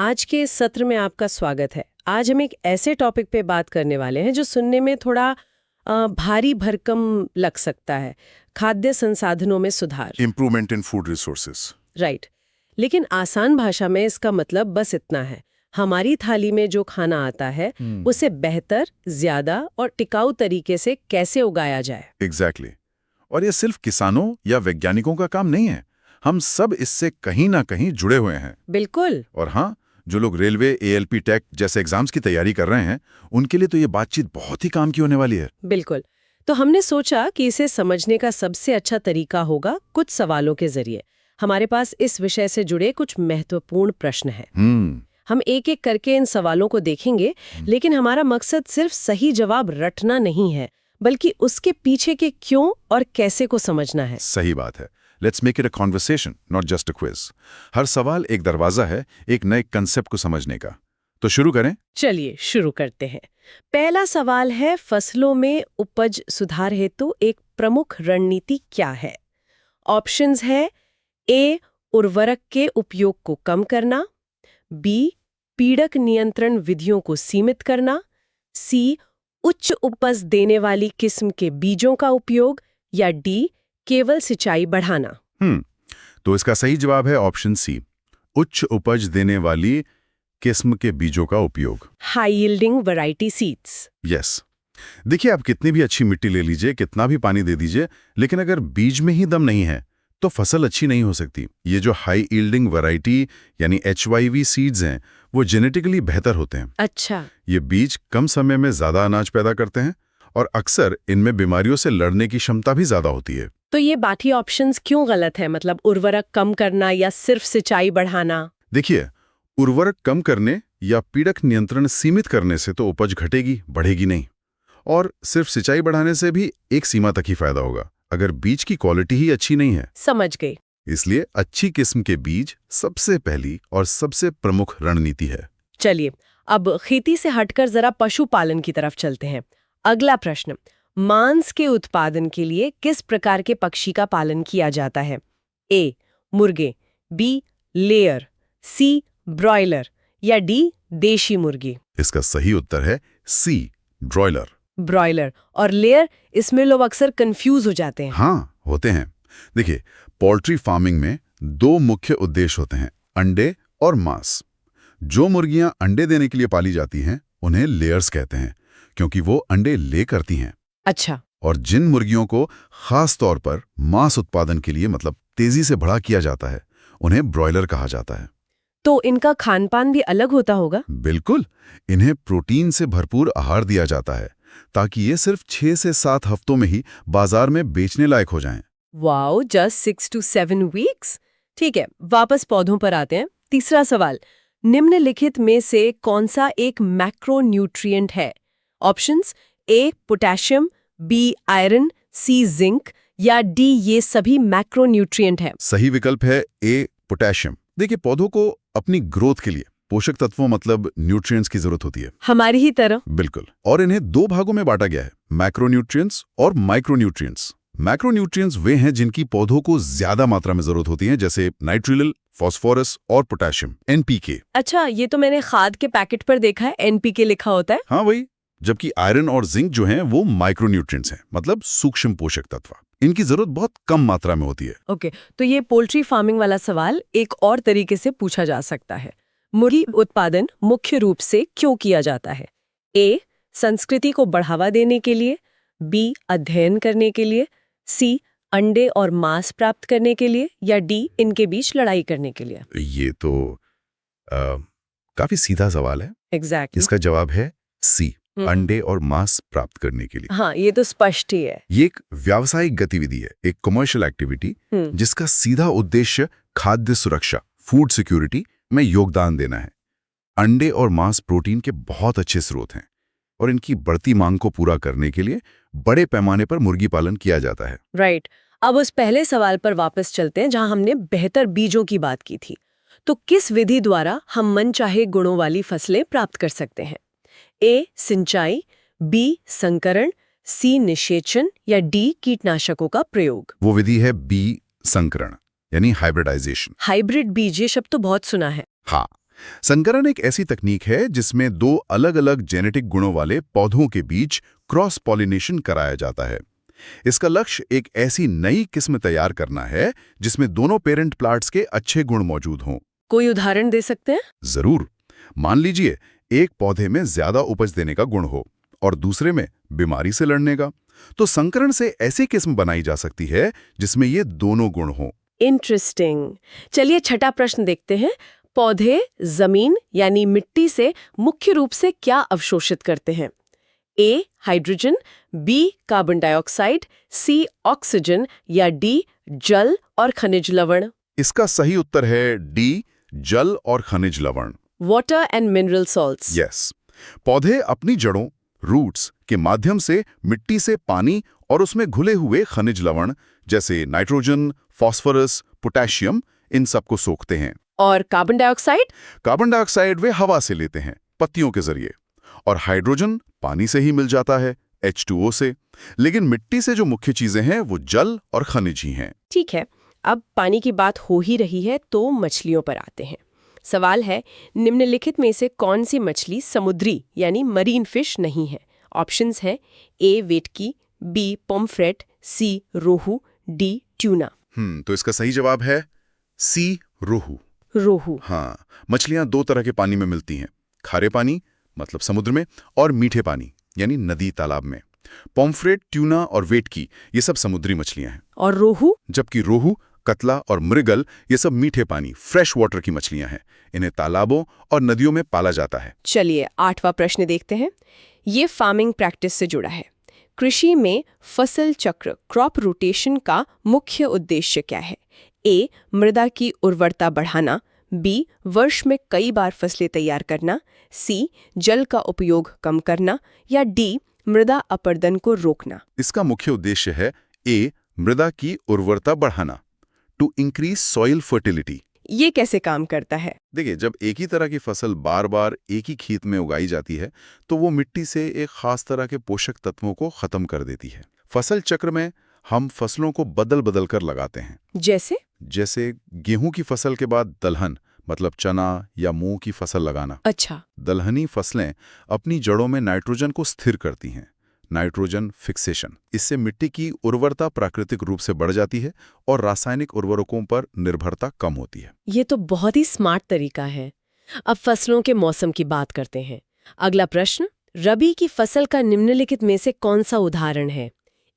आज के इस सत्र में आपका स्वागत है। आज हम एक ऐसे टॉपिक पे बात करने वाले हैं जो सुनने में थोड़ा भारी भरकम लग सकता है। खाद्य संसाधनों में सुधार, improvement in food resources. Right. लेकिन आसान भाषा में इसका मतलब बस इतना है, हमारी थाली में जो खाना आता है उसे बेहतर, ज्यादा और टिकाऊ तरीके से कैसे उगाया जाए। एग्जैक्टली। और ये सिर्फ किसानों या वैज्ञानिकों का काम नहीं है, हम सब इससे कहीं ना कहीं जुड़े हुए हैं। बिल्कुल। और हाँ, जो लोग रेलवे, ALP टेक जैसे एग्जाम्स की तैयारी कर रहे हैं, उनके लिए तो ये बातचीत बहुत ही काम की होने वाली है। बिल्कुल। तो हमने सोचा कि इसे समझने का सबसे अच्छा तरीका होगा कुछ सवालों के जरिए। हमारे पास इस विषय से जुड़े कुछ महत्वपूर्ण प्रश्न हैं। हम एक एक करके इन सवालों को देखेंगे, लेकिन हमारा मकसद सिर्फ सही जवाब रटना नहीं है, बल्कि उसके पीछे के क्यों और कैसे को समझना है। सही बात है। Let's make it a conversation, not just a quiz. हर सवाल एक दरवाजा है एक नए कंसेप्ट को समझने का। तो शुरू करें। चलिए शुरू करते हैं। पहला सवाल है, फसलों में उपज सुधार हेतु एक प्रमुख रणनीति क्या है? ऑप्शंस है ए, उर्वरक के उपयोग को कम करना, बी, पीड़क नियंत्रण विधियों को सीमित करना, सी, उच्च उपज देने वाली किस्म के बीजों का उपयोग, या डी, केवल सिंचाई बढ़ाना। तो इसका सही जवाब है ऑप्शन सी, उच्च उपज देने वाली किस्म के बीजों का उपयोग। High yielding variety seeds. Yes. देखिए, आप कितनी भी अच्छी मिट्टी ले लीजिए, कितना भी पानी दे दीजिए, लेकिन अगर बीज में ही दम नहीं है तो फसल अच्छी नहीं हो सकती। ये जो हाई यील्डिंग वैरायटी यानी HYV सीड्स हैं, वो जेनेटिकली बेहतर होते हैं। अच्छा। ये बीज कम समय में ज्यादा अनाज पैदा करते हैं और अक्सर इनमें बीमारियों से लड़ने की क्षमता भी ज्यादा होती है। तो ये बाकी ऑप्शंस क्यों गलत है? मतलब उर्वरक कम करना या सिर्फ सिंचाई बढ़ाना? देखिए, उर्वरक कम करने या पीड़क नियंत्रण सीमित करने से तो उपज घटेगी, बढ़ेगी नहीं। और सिर्फ सिंचाई बढ़ाने से भी एक सीमा तक ही फायदा होगा, अगर बीज की क्वालिटी ही अच्छी नहीं है। समझ गई। इसलिए अच्छी किस्म के बीज सबसे पहली और सबसे प्रमुख रणनीति है। चलिए, अब खेती से हटकर जरा पशुपालन की तरफ चलते हैं। अगला प्रश्न, मांस के उत्पादन के लिए किस प्रकार के पक्षी का पालन किया जाता है? ए, मुर्गे, बी, लेयर, सी, ब्रॉयलर, या डी, देशी मुर्गी। इसका सही उत्तर है सी, ब्रॉयलर। ब्रॉयलर और लेयर, इसमें लोग अक्सर कंफ्यूज हो जाते हैं। हाँ, होते हैं। देखिए, पोल्ट्री फार्मिंग में दो मुख्य उद्देश्य होते हैं, अंडे और मांस। जो मुर्गियां अंडे देने के लिए पाली जाती हैं उन्हें लेयर्स कहते हैं, क्योंकि वो अंडे ले करती हैं। अच्छा। और जिन मुर्गियों को खास तौर पर मांस उत्पादन के लिए मतलब तेजी से बड़ा किया जाता है, उन्हें ब्रॉयलर कहा जाता है। तो इनका खानपान भी अलग होता होगा? बिल्कुल। इन्हें प्रोटीन से भरपूर आहार दिया जाता है ताकि ये सिर्फ 6 से 7 हफ्तों में ही बाजार में बेचने लायक हो जाएं। Wow, just 6 to 7 weeks. ठीक है, वापस पौधों पर आते हैं। तीसरा सवाल, निम्नलिखित में से कौन सा एक मैक्रोन्यूट्रिएंट है? Options A, potassium, B, iron, C, zinc, या डी, ये सभी मैक्रोन्यूट्रिएंट है। सही विकल्प है ए, पोटेशियम। देखिए, पौधों को अपनी ग्रोथ के लिए पोषक तत्वों मतलब न्यूट्रिएंट्स की जरूरत होती है, हमारी ही तरह। बिल्कुल। और इन्हें दो भागों में बांटा गया है, मैक्रोन्यूट्रिएंट्स और माइक्रोन्यूट्रिएंट्स। मैक्रोन्यूट्रिएंट्स वे हैं जिनकी पौधों को ज्यादा मात्रा में जरूरत होती है, जैसे नाइट्रिल, फास्फोरस और पोटेशियम, NPK। अच्छा, ये तो मैंने खाद के पैकेट पर देखा है, NPK लिखा होता है। हाँ वही। जबकि आयरन और जिंक जो हैं वो माइक्रोन्यूट्रिएंट्स हैं, मतलब सूक्ष्म पोषक तत्व। इनकी जरूरत बहुत कम मात्रा में होती है। ओके, तो ये पोल्ट्री फार्मिंग वाला सवाल एक और तरीके से पूछा जा सकता है। मुर्गी उत्पादन मुख्य रूप से क्यों किया जाता है? ए, संस्कृति को बढ़ावा देने के लिए, बी, अध्ययन करने के लिए, सी, अंडे और मांस प्राप्त करने के लिए, या डी, इनके बीच लड़ाई करने के लिए। ये तो काफी सीधा सवाल है। एग्जैक्टली। इसका जवाब है सी, अंडे और मांस प्राप्त करने के लिए। हाँ, ये तो स्पष्ट ही है। ये एक व्यावसायिक गतिविधि है, एक कमर्शियल एक्टिविटी, जिसका सीधा उद्देश्य खाद्य सुरक्षा, फूड सिक्योरिटी में योगदान देना है। अंडे और मांस प्रोटीन के बहुत अच्छे स्रोत हैं और इनकी बढ़ती मांग को पूरा करने के लिए बड़े पैमाने पर मुर्गी पालन किया जाता है। राइट। अब उस पहले सवाल पर वापस चलते हैं जहां हमने बेहतर बीजों की बात की थी। तो किस विधि द्वारा हम मनचाहे गुणों वाली फसलें प्राप्त कर सकते हैं? ए, सिंचाई, बी, संकरण, सी, निषेचन, या डी, कीटनाशकों का प्रयोग। वो विधि है बी, संकरण यानी हाइब्रिडाइजेशन। हाइब्रिड बीज, ये शब्द तो बहुत सुना है। हाँ, संकरण एक ऐसी तकनीक है जिसमें दो अलग-अलग जेनेटिक गुणों वाले पौधों के बीच क्रॉस पॉलिनेशन कराया जाता है। इसका लक्ष्य एक ऐसी नई किस्म तैयार करना है जिसमें दोनों पेरेंट प्लांट्स के अच्छे गुण मौजूद हों। कोई उदाहरण दे सकते हैं? जरूर। मान लीजिए एक पौधे में ज्यादा उपज देने का गुण हो और दूसरे में बीमारी से लड़ने का, तो संकरण से ऐसी किस्म बनाई जा सकती है जिसमें ये दोनों गुण हों। इंटरेस्टिंग। चलिए छठा प्रश्न देखते हैं। पौधे जमीन यानी मिट्टी से मुख्य रूप से क्या अवशोषित करते हैं? ए हाइड्रोजन, बी कार्बन डाइऑक्साइड, सी ऑक्सीजन या डी जल और खनिज लवण? इसका सही उत्तर है डी, जल और खनिज लवण। Water and mineral salts. Yes. पौधे अपनी जड़ों, रूट्स के माध्यम से मिट्टी से पानी और उसमें घुले हुए खनिज लवण जैसे नाइट्रोजन, फास्फोरस, पोटेशियम, इन सबको सोखते हैं। और कार्बन डाइऑक्साइड? कार्बन डाइऑक्साइड वे हवा से लेते हैं, पत्तियों के जरिए। और हाइड्रोजन पानी से ही मिल जाता है, H2O से। लेकिन मिट्टी से जो मुख्य चीजें हैं वो जल और खनिज ही हैं। ठीक है, अब पानी की बात हो ही रही है तो मछलियों पर आते हैं। सवाल है, निम्नलिखित में से कौन सी मछली समुद्री यानी मरीन फिश नहीं है? ऑप्शंस हैं ए वेटकी, बी पोम्फ्रेट, सी रोहू, डी ट्यूना। तो इसका सही जवाब है सी, रोहू। रोहू। हाँ, मछलियां दो तरह के पानी में मिलती हैं, खारे पानी मतलब समुद्र में, और मीठे पानी यानी नदी तालाब में। पोम्फ्रेट, ट्यूना और वेटकी ये सब समुद्री मछलियां हैं। और रोहू? जबकि रोहू, कतला और मृगल ये सब मीठे पानी फ्रेश वाटर की मछलियां हैं। इन्हें तालाबों और नदियों में पाला जाता है। चलिए आठवां प्रश्न देखते हैं। ये फार्मिंग प्रैक्टिस से जुड़ा है। कृषि में फसल चक्र क्रॉप रोटेशन का मुख्य उद्देश्य क्या है? ए मृदा की उर्वरता बढ़ाना, बी वर्ष में कई बार फसलें तैयार करना, सी जल का उपयोग कम करना या डी मृदा अपरदन को रोकना? इसका मुख्य उद्देश्य है ए मृदा की उर्वरता बढ़ाना, टू इंक्रीज सॉइल फर्टिलिटी। ये कैसे काम करता है? देखिए, जब एक ही तरह की फसल बार बार एक ही खेत में उगाई जाती है तो वो मिट्टी से एक खास तरह के पोषक तत्वों को खत्म कर देती है। फसल चक्र में हम फसलों को बदल बदल कर लगाते हैं। जैसे गेहूं की फसल के बाद दलहन मतलब चना या मूंग की फसल लगाना। अच्छा। दलहनी फसलें अपनी जड़ों में नाइट्रोजन को स्थिर करती हैं, नाइट्रोजन फिक्सेशन। इससे मिट्टी की उर्वरता प्राकृतिक रूप से बढ़ जाती है और रासायनिक उर्वरकों पर निर्भरता कम होती है। ये तो बहुत ही स्मार्ट तरीका है। अब फसलों के मौसम की बात करते हैं। अगला प्रश्न, रबी की फसल का निम्नलिखित में से कौन सा उदाहरण है?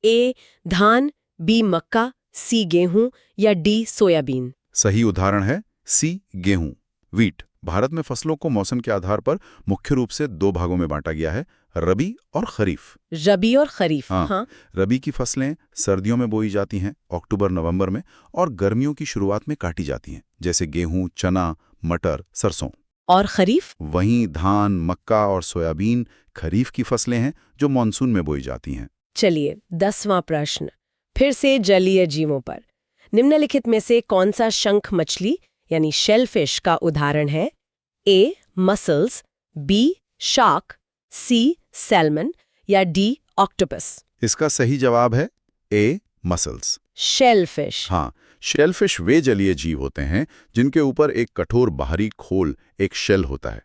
ए धान, बी मक्का, सी गेहूं या डी सोयाबीन? सही उदाहरण है सी गेहूं, वीट। भारत में फसलों को मौसम के आधार पर मुख्य रूप से दो भागों में बांटा गया है, रबी और खरीफ। रबी और खरीफ। हाँ। रबी की फसलें सर्दियों में बोई जाती हैं, अक्टूबर नवंबर में, और गर्मियों की शुरुआत में काटी जाती हैं, जैसे गेहूं, चना, मटर, सरसों। और खरीफ? वहीं धान, मक्का और सोयाबीन खरीफ की फसलें हैं जो मानसून में बोई जाती हैं। चलिए 10वां प्रश्न, फिर से जलीय जीवों पर। निम्नलिखित में से कौन सा शंख मछली यानी शेलफिश का उदाहरण है? ए मसल्स, बी शार्क, सी सैल्मन या डी ऑक्टोपस? इसका सही जवाब है ए मसल्स। शेलफिश। हाँ, शेलफिश वे जलीय जीव होते हैं जिनके ऊपर एक कठोर बाहरी खोल, एक शेल होता है।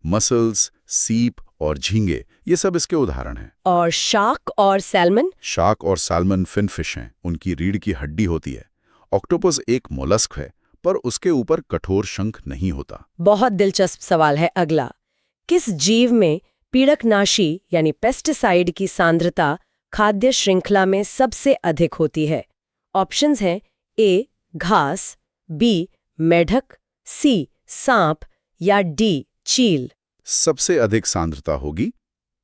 मसल्स, सीप और झींगे ये सब इसके उदाहरण हैं। और शार्क और सैल्मन? शार्क और सैल्मन फिन फिश हैं, उनकी रीढ़ की हड्डी होती है। ऑक्टोपस एक मोलस्क है पर उसके ऊपर कठोर शंख नहीं होता। बहुत दिलचस्प सवाल है अगला। किस जीव में पीड़कनाशी यानी पेस्टिसाइड की सांद्रता खाद्य श्रृंखला में सबसे अधिक होती है? ऑप्शंस हैं ए घास, बी मेढक, सी सांप या डी चील? सबसे अधिक सांद्रता होगी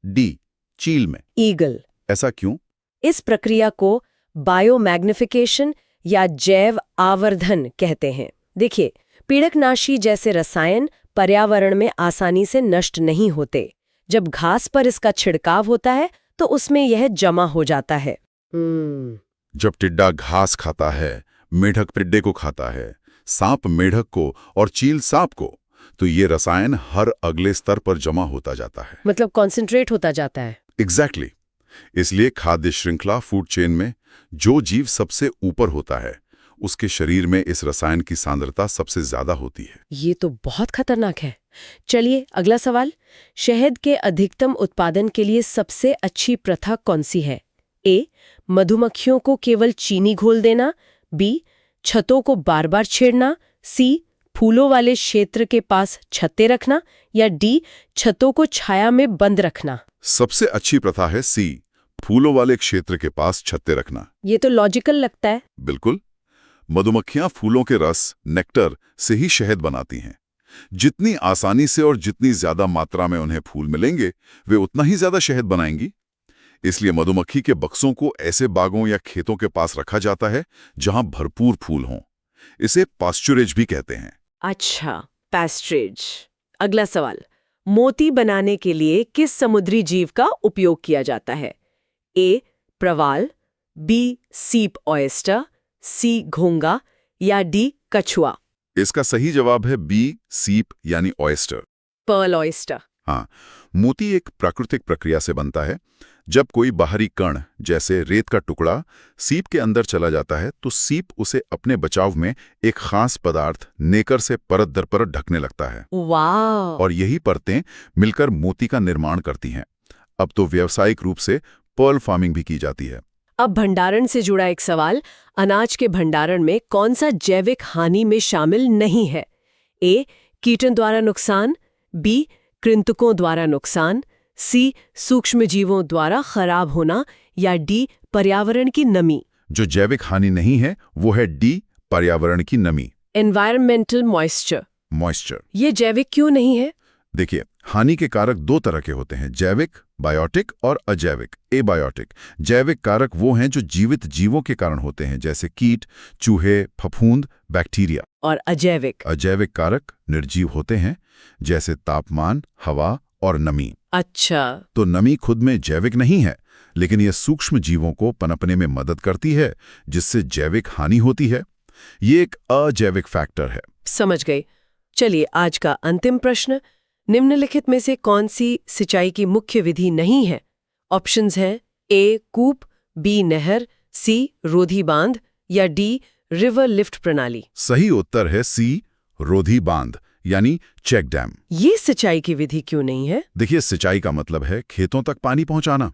डी चील में। ईगल। ऐसा क्यों? इस प्रक्रिया को बायोमैग्निफिकेशन या जैव आवर्धन कहते हैं। देखिए, पीड़कनाशी जैसे रसायन पर्यावरण में आसानी से नष्ट नहीं होते। जब घास पर इसका छिड़काव होता है तो उसमें यह जमा हो जाता है। जब टिड्डा घास खाता है, मेढक टिड्डे को खाता है, सांप मेढक को और चील सांप को, तो ये रसायन हर अगले स्तर पर जमा होता जाता है। मतलब कॉन्सेंट्रेट होता जाता है। एग्जैक्टली। इसलिए खाद्य श्रृंखला फूड चेन में जो जीव सबसे ऊपर होता है उसके शरीर में इस रसायन की सांद्रता सबसे ज्यादा होती है। ये तो बहुत खतरनाक है। चलिए अगला सवाल। शहद के अधिकतम उत्पादन के लिए सबसे अच्छी प्रथा कौन सी है? ए, मधुमक्खियों को केवल चीनी घोल देना, बी, छतों को बार बार छेड़ना, सी, फूलों वाले क्षेत्र के पास छत्ते रखना, या डी, छतों को छाया में बंद रखना। सबसे अच्छी प्रथा है सी, फूलों वाले क्षेत्र के पास छत्ते रखना। ये तो लॉजिकल लगता है। बिल्कुल। मधुमक्खियां फूलों के रस, नेक्टर से ही शहद बनाती हैं। जितनी आसानी से और जितनी ज्यादा मात्रा में उन्हें फूल मिलेंगे, वे उतना ही ज्यादा शहद बनाएंगी। इसलिए मधुमक्खी के बक्सों को ऐसे बागों या खेतों के पास रखा जाता है जहां भरपूर फूल हों। इसे पास्चुरेज भी कहते हैं। अच्छा, पैस्ट्रेज। अगला सवाल। मोती बनाने के लिए किस समुद्री जीव का उपयोग किया जाता है? ए, प्रवाल, बी, सीप ऑयस्टर, सी, घोंगा, या डी, कछुआ। इसका सही जवाब है बी, सीप यानी ऑयस्टर। Perl oyster. हाँ, मोती एक प्राकृतिक प्रक्रिया से बनता है। जब कोई बाहरी कण जैसे रेत का टुकड़ा सीप के अंदर चला जाता है तो सीप उसे अपने बचाव में एक खास पदार्थ नेकर से परत दर परत ढकने लगता है। वाह! और यही परतें मिलकर मोती का निर्माण करती हैं। अब तो व्यावसायिक रूप से पर्ल फार्मिंग भी की जाती है। अब भंडारण से जुड़ा एक सवाल। अनाज के भंडारण में कौन सा जैविक हानि में शामिल नहीं है? ए, कीटों द्वारा नुकसान, बी, कृंतकों द्वारा नुकसान, सी, सूक्ष्मजीवों द्वारा खराब होना, या डी, पर्यावरण की नमी। जो जैविक हानि नहीं है वो है डी, पर्यावरण की नमी। Environmental moisture. ये जैविक क्यों नहीं है? देखिए, हानि के कारक दो तरह के होते हैं, जैविक बायोटिक और अजैविक एबायोटिक। जैविक कारक वो हैं जो जीवित जीवों के कारण होते हैं, जैसे कीट, चूहे, फफूंद, बैक्टीरिया। और अजैविक कारक निर्जीव होते हैं, जैसे तापमान, हवा और नमी। अच्छा। तो नमी खुद में जैविक नहीं है, लेकिन यह सूक्ष्म जीवों को पनपने में मदद करती है, जिससे जैविक हानि होती है। ये एक अजैविक फैक्टर है। समझ गई। चलिए आज का अंतिम प्रश्न। निम्नलिखित में से कौन सी सिंचाई की मुख्य विधि नहीं है? ऑप्शंस हैं ए, कूप, बी, नहर, सी, रोधी बांध, या डी, रिवर लिफ्ट प्रणाली। सही उत्तर है सी, रोधी बांध यानी चेक डैम। ये सिंचाई की विधि क्यों नहीं है? देखिए, सिंचाई का मतलब है खेतों तक पानी पहुंचाना।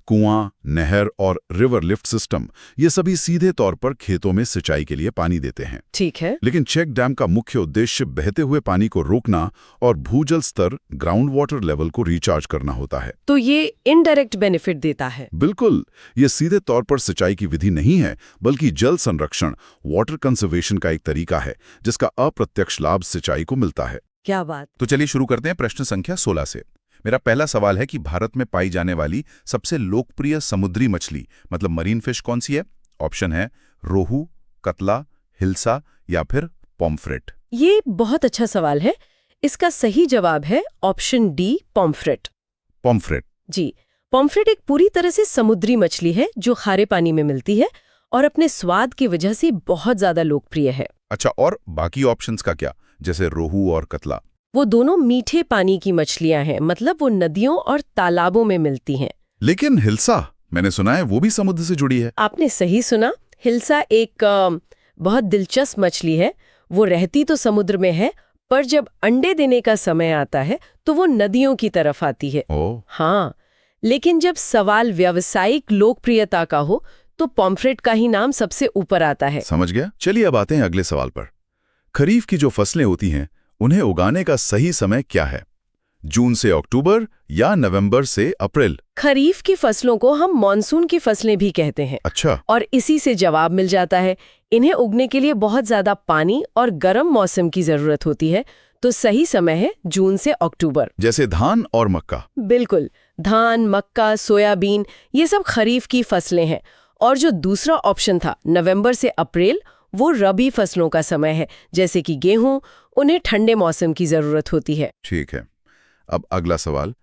कुआं, नहर और रिवर लिफ्ट सिस्टम ये सभी सीधे तौर पर खेतों में सिंचाई के लिए पानी देते हैं। ठीक है। लेकिन चेक डैम का मुख्य उद्देश्य बहते हुए पानी को रोकना और भूजल स्तर, ग्राउंड वाटर लेवल को रिचार्ज करना होता है। तो ये इनडायरेक्ट बेनिफिट देता है। बिल्कुल, ये सीधे तौर पर सिंचाई की विधि नहीं है, बल्कि जल संरक्षण, वाटर कंजर्वेशन का एक तरीका है, जिसका अप्रत्यक्ष लाभ सिंचाई को मिलता है। क्या बात। तो चलिए शुरू करते हैं प्रश्न संख्या 16 से। मेरा पहला सवाल है कि भारत में पाई जाने वाली सबसे लोकप्रिय समुद्री मछली मतलब मरीन फिश कौन सी है? ऑप्शन है रोहू, कतला, हिल्सा या फिर पॉम्फ्रेट। ये बहुत अच्छा सवाल है। इसका सही जवाब है ऑप्शन डी, पॉम्फ्रेट। पॉम्फ्रेट। जी, पॉम्फ्रेट एक पूरी तरह से समुद्री मछली है जो खारे पानी में मिलती है और अपने स्वाद की वजह से बहुत ज्यादा लोकप्रिय है। अच्छा, और बाकी ऑप्शंस का क्या, जैसे रोहू और कतला? वो दोनों मीठे पानी की मछलियां हैं, मतलब वो नदियों और तालाबों में मिलती हैं। लेकिन हिल्सा, मैंने सुना है वो भी समुद्र से जुड़ी है। आपने सही सुना। हिल्सा एक बहुत दिलचस्प मछली है। वो रहती तो समुद्र में है, पर जब अंडे देने का समय आता है तो वो नदियों की तरफ आती है। ओह। हाँ, लेकिन जब सवाल व्यावसायिक लोकप्रियता का हो तो पॉम्फ्रेट का ही नाम सबसे ऊपर आता है। समझ गया। चलिए अब आते हैं अगले सवाल पर। खरीफ की जो फसलें होती हैं उन्हें उगाने का सही समय क्या है? जून से अक्टूबर या नवंबर से अप्रैल? खरीफ की फसलों को हम मॉनसून की फसलें भी कहते हैं। अच्छा। और इसी से जवाब मिल जाता है। इन्हें उगने के लिए बहुत ज्यादा पानी और गर्म मौसम की जरूरत होती है, तो सही समय है जून से अक्टूबर। जैसे धान और मक्का? बिल्कुल, धान, मक्का, सोयाबीन ये सब खरीफ की फसलें हैं। और जो दूसरा ऑप्शन था नवंबर से अप्रैल, वो रबी फसलों का समय है, जैसे कि गेहूं। उन्हें ठंडे मौसम की जरूरत होती है। ठीक है। अब अगला सवाल।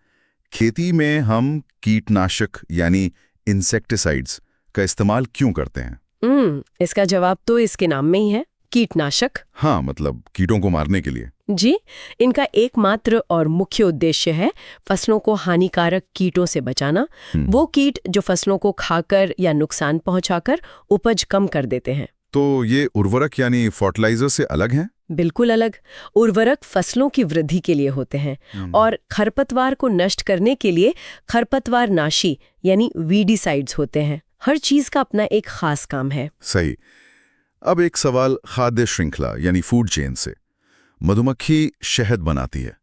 खेती में हम कीटनाशक यानी इंसेक्टिसाइड्स का इस्तेमाल क्यों करते हैं? इसका जवाब तो इसके नाम में ही है, कीटनाशक। हाँ, मतलब कीटों को मारने के लिए। जी, इनका एकमात्र और मुख्य उद्देश्य है फसलों को हानिकारक कीटों से बचाना। वो कीट जो फसलों को खाकर या नुकसान पहुंचाकर उपज कम कर देते हैं। तो ये उर्वरक यानी फर्टिलाइजर से अलग हैं? बिल्कुल अलग। उर्वरक फसलों की वृद्धि के लिए होते हैं और खरपतवार को नष्ट करने के लिए खरपतवार नाशी यानी वीडीसाइड्स होते हैं। हर चीज का अपना एक खास काम है। सही। अब एक सवाल खाद्य श्रृंखला यानी फूड चेन से। मधुमक्खी शहद बनाती है,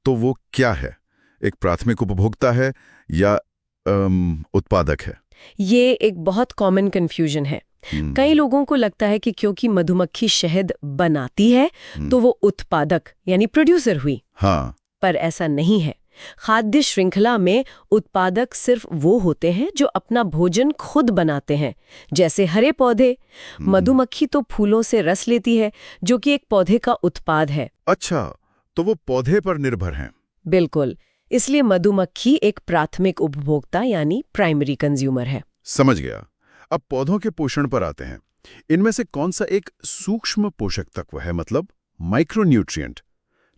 तो वो क्या है? एक प्राथमिक उपभोक्ता है या उत्पादक है? ये एक बहुत कॉमन कंफ्यूजन है। कई लोगों को लगता है कि क्योंकि मधुमक्खी शहद बनाती है तो वो उत्पादक यानी प्रोड्यूसर हुई। हाँ। पर ऐसा नहीं है। खाद्य श्रृंखला में उत्पादक सिर्फ वो होते हैं जो अपना भोजन खुद बनाते हैं, जैसे हरे पौधे। मधुमक्खी तो फूलों से रस लेती है, जो कि एक पौधे का उत्पाद है। अच्छा, तो वो पौधे पर निर्भर हैं। बिल्कुल। इसलिए मधुमक्खी एक प्राथमिक उपभोक्ता यानी प्राइमरी कंज्यूमर है। समझ गया। अब पौधों के पोषण पर आते हैं। इनमें से कौन सा एक सूक्ष्म पोषक तत्व है, मतलब माइक्रोन्यूट्रिएंट?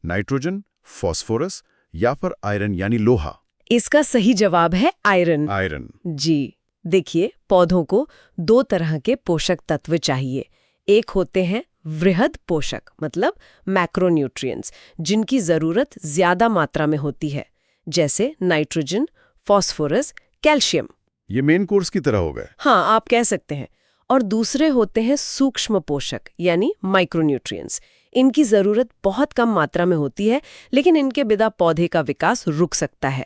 नाइट्रोजन, फास्फोरस या फिर आयरन यानी लोहा? इसका सही जवाब है आयरन। आयरन। जी देखिए, पौधों को 2 तरह के पोषक तत्व चाहिए। एक होते हैं वृहद पोषक मतलब मैक्रोन्यूट्रिएंट्स, जिनकी जरूरत ज्यादा मात्रा में होती है, जैसे नाइट्रोजन, फास्फोरस, कैल्शियम। ये मेन कोर्स की तरह हो गए। हाँ, आप कह सकते हैं। और दूसरे होते हैं सूक्ष्म पोषक यानी माइक्रोन्यूट्रिएंट्स। इनकी जरूरत बहुत कम मात्रा में होती है, लेकिन इनके बिना पौधे का विकास रुक सकता है।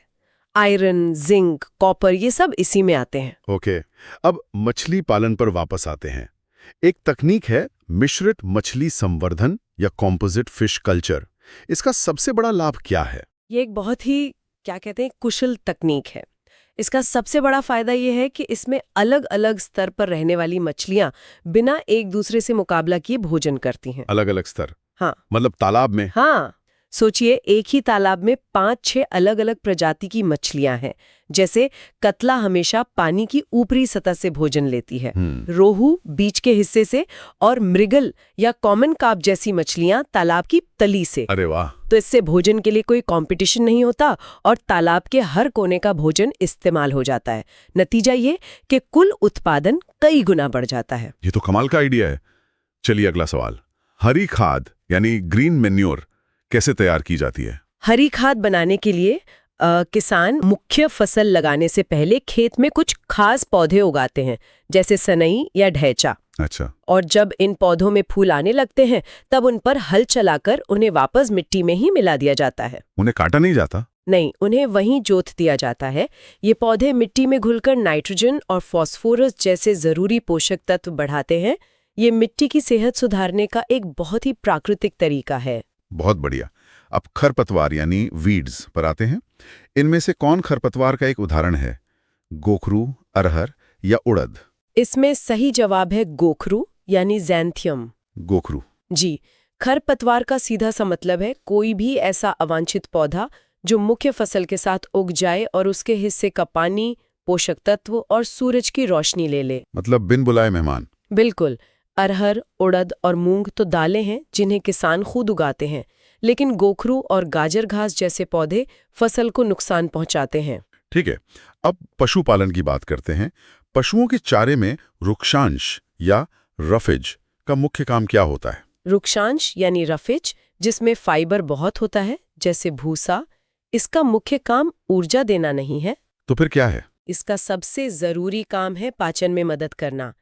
आयरन, जिंक, कॉपर ये सब इसी में आते हैं। ओके। अब मछली पालन पर वापस आते हैं। एक तकनीक है मिश्रित मछली संवर्धन या कॉम्पोजिट फिश कल्चर। इसका सबसे बड़ा लाभ क्या है? ये एक बहुत ही क्या कहते हैं कुशल तकनीक है। इसका सबसे बड़ा फायदा ये है कि इसमें अलग अलग स्तर पर रहने वाली मछलियां बिना एक दूसरे से मुकाबला किए भोजन करती हैं। अलग अलग स्तर? हाँ। मतलब तालाब में? हाँ, सोचिए एक ही तालाब में 5-6 अलग अलग प्रजाति की मछलियां हैं। जैसे कतला हमेशा पानी की ऊपरी सतह से भोजन लेती है, रोहू बीच के हिस्से से, और मृगल या कॉमन कार्प जैसी मछलियां तालाब की तली से। अरे वाह! तो इससे भोजन के लिए कोई कंपटीशन नहीं होता और तालाब के हर कोने का भोजन इस्तेमाल हो जाता है। नतीजा ये कि कुल उत्पादन कई गुना बढ़ जाता है। ये तो कमाल का आइडिया है। चलिए अगला सवाल। हरी खाद यानी ग्रीन मैन्योर कैसे तैयार की जाती है? हरी खाद बनाने के लिए किसान मुख्य फसल लगाने से पहले खेत में कुछ खास पौधे उगाते हैं, जैसे सनई या ढैचा। अच्छा। और जब इन पौधों में फूल आने लगते हैं तब उन पर हल चलाकर उन्हें वापस मिट्टी में ही मिला दिया जाता है। उन्हें काटा नहीं जाता? नहीं, उन्हें वहीं जोत दिया जाता है। ये पौधे मिट्टी में घुलकर नाइट्रोजन और फास्फोरस जैसे जरूरी पोषक तत्व बढ़ाते हैं। ये मिट्टी की सेहत सुधारने का एक बहुत ही प्राकृतिक तरीका है। बहुत बढ़िया। अब खरपतवार यानी वीड्स पर आते हैं। इनमें से कौन खरपतवार का एक उदाहरण है? गोखरू, अरहर या उड़द? इसमें सही जवाब है गोखरू यानी ज़ैंथियम। गोखरू। जी, खरपतवार का सीधा सा मतलब है कोई भी ऐसा अवांछित पौधा जो मुख्य फसल के साथ उग जाए और उसके हिस्से का पानी, पोषक तत्व और सूरज की रोशनी ले ले। मतलब बिन बुलाए मेहमान। बिल्कुल। अरहर, उड़द और मूंग तो दालें हैं जिन्हें किसान खुद उगाते हैं, लेकिन गोखरू और गाजर घास जैसे पौधे फसल को नुकसान पहुंचाते हैं। ठीक है। अब पशुपालन की बात करते हैं। पशुओं के चारे में रुक्षांश या रफेज का मुख्य काम क्या होता है? रुक्षांश यानी रफेज, जिसमें फाइबर बहुत होता है जैसे भूसा, इसका मुख्य काम ऊर्जा देना नहीं है। तो फिर क्या है? इसका सबसे जरूरी काम है पाचन में मदद करना।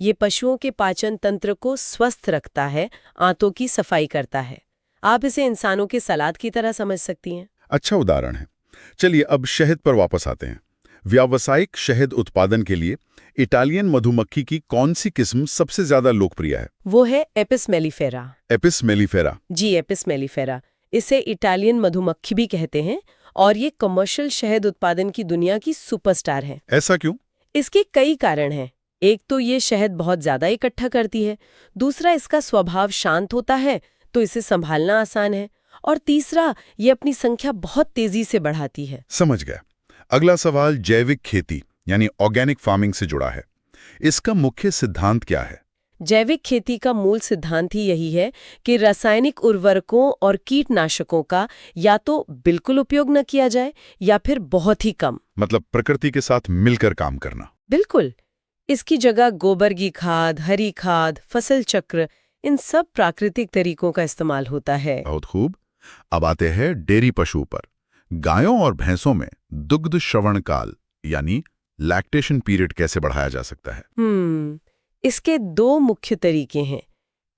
ये पशुओं के पाचन तंत्र को स्वस्थ रखता है, आंतों की सफाई करता है। आप इसे इंसानों के सलाद की तरह समझ सकती हैं। अच्छा उदाहरण है। चलिए अब शहद पर वापस आते हैं। व्यावसायिक शहद उत्पादन के लिए इटालियन मधुमक्खी की कौन सी किस्म सबसे ज्यादा लोकप्रिय है? वो है एपिस मेलिफेरा। Apis mellifera. जी, एपिस मेलिफेरा। इसे इटालियन मधुमक्खी भी कहते हैं और ये कमर्शियल शहद उत्पादन की दुनिया की सुपरस्टार है। ऐसा क्यों? इसके कई कारण हैं। एक तो ये शहद बहुत ज्यादा इकट्ठा करती है, दूसरा इसका स्वभाव शांत होता है तो इसे संभालना आसान है, और तीसरा ये अपनी संख्या बहुत तेजी से बढ़ाती है। समझ गया। अगला सवाल जैविक खेती यानी ऑर्गेनिक फार्मिंग से जुड़ा है। इसका मुख्य सिद्धांत क्या है? जैविक खेती का मूल सिद्धांत ही यही है कि रासायनिक उर्वरकों और कीटनाशकों का या तो बिल्कुल उपयोग न किया जाए या फिर बहुत ही कम। मतलब प्रकृति के साथ मिलकर काम करना। बिल्कुल। इसकी जगह गोबर की खाद, हरी खाद, फसल चक्र, इन सब प्राकृतिक तरीकों का इस्तेमाल होता है। बहुत खूब। अब आते हैं डेयरी पशु पर। गायों और भैंसों में दुग्ध श्रवण काल यानी लैक्टेशन पीरियड कैसे बढ़ाया जा सकता है? इसके दो मुख्य तरीके हैं।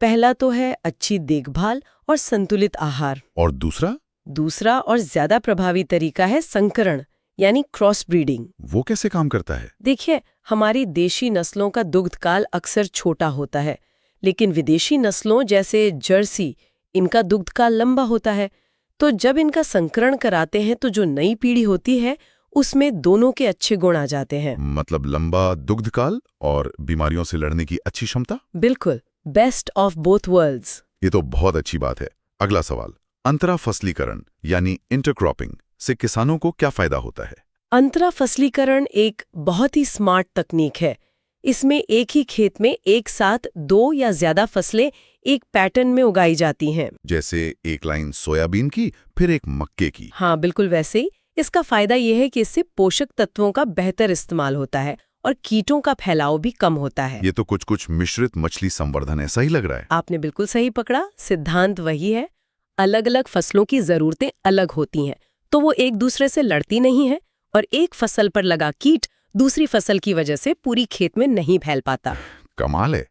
पहला तो है अच्छी देखभाल और संतुलित आहार। और दूसरा और ज्यादा प्रभावी तरीका है संकरण यानी क्रॉस ब्रीडिंग। वो कैसे काम करता है? देखिए, हमारी देशी नस्लों का दुग्ध काल अक्सर छोटा होता है, लेकिन विदेशी नस्लों जैसे जर्सी, इनका दुग्ध काल लंबा होता है। तो जब इनका संकरण कराते हैं तो जो नई पीढ़ी होती है उसमें दोनों के अच्छे गुण आ जाते हैं। मतलब लंबा दुग्ध काल और बीमारियों से लड़ने की अच्छी क्षमता। बिल्कुल, बेस्ट ऑफ बोथ वर्ल्ड्स। ये तो बहुत अच्छी बात है। अगला सवाल, अंतरा फसलीकरण यानी इंटरक्रॉपिंग से किसानों को क्या फायदा होता है? अंतरा फसलीकरण एक बहुत ही स्मार्ट तकनीक है। इसमें एक ही खेत में एक साथ दो या ज्यादा फसलें एक पैटर्न में उगाई जाती हैं। जैसे एक लाइन सोयाबीन की, फिर एक मक्के की। हाँ, बिल्कुल वैसे ही। इसका फायदा यह है कि इससे पोषक तत्वों का बेहतर इस्तेमाल होता है और कीटों का फैलाव भी कम होता है। ये तो कुछ मिश्रित मछली संवर्धन ऐसा ही लग रहा है। आपने बिल्कुल सही पकड़ा। सिद्धांत वही है। अलग अलग फसलों की जरूरतें अलग होती हैं, तो वो एक दूसरे से लड़ती नहीं है और एक फसल पर लगा कीट दूसरी फसल की वजह से पूरी खेत में नहीं फैल पाता। कमाल है।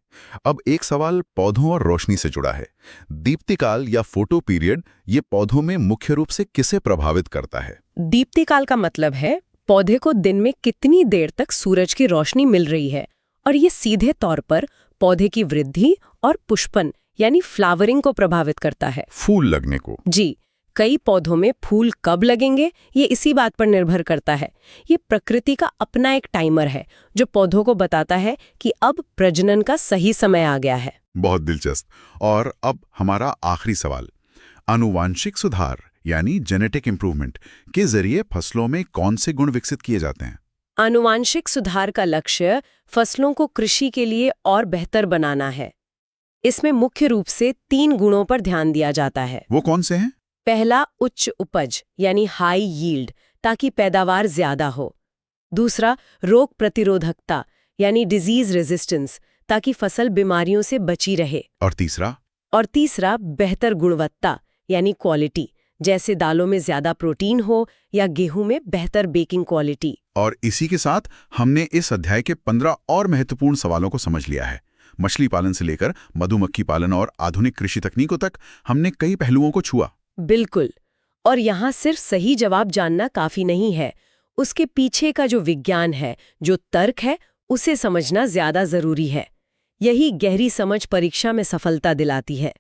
अब एक सवाल पौधों और रोशनी से जुड़ा है। दीप्तिकाल या फोटो पीरियड ये पौधों में मुख्य रूप से किसे प्रभावित करता है? दीप्तिकाल का मतलब है पौधे को दिन में कितनी देर तक सूरज की रोशनी मिल रही है, और ये सीधे तौर पर पौधे की वृद्धि और पुष्पन यानी फ्लावरिंग को प्रभावित करता है। फूल लगने को? जी, कई पौधों में फूल कब लगेंगे ये इसी बात पर निर्भर करता है। ये प्रकृति का अपना एक टाइमर है जो पौधों को बताता है कि अब प्रजनन का सही समय आ गया है। बहुत दिलचस्प। और अब हमारा आखिरी सवाल, आनुवांशिक सुधार यानी जेनेटिक इंप्रूवमेंट के जरिए फसलों में कौन से गुण विकसित किए जाते हैं? आनुवांशिक सुधार का लक्ष्य फसलों को कृषि के लिए और बेहतर बनाना है। इसमें मुख्य रूप से 3 गुणों पर ध्यान दिया जाता है। वो कौन से हैं? पहला, उच्च उपज यानी हाई यील्ड, ताकि पैदावार ज्यादा हो। दूसरा, रोग प्रतिरोधकता यानी डिजीज रेजिस्टेंस, ताकि फसल बीमारियों से बची रहे। और तीसरा, बेहतर गुणवत्ता यानी क्वालिटी, जैसे दालों में ज्यादा प्रोटीन हो या गेहूं में बेहतर बेकिंग क्वालिटी। और इसी के साथ हमने इस अध्याय के 15 और महत्वपूर्ण सवालों को समझ लिया है। मछली पालन से लेकर मधुमक्खी पालन और आधुनिक कृषि तकनीकों तक हमने कई पहलुओं को छुआ। बिल्कुल। और यहाँ सिर्फ सही जवाब जानना काफी नहीं है, उसके पीछे का जो विज्ञान है, जो तर्क है, उसे समझना ज्यादा जरूरी है। यही गहरी समझ परीक्षा में सफलता दिलाती है।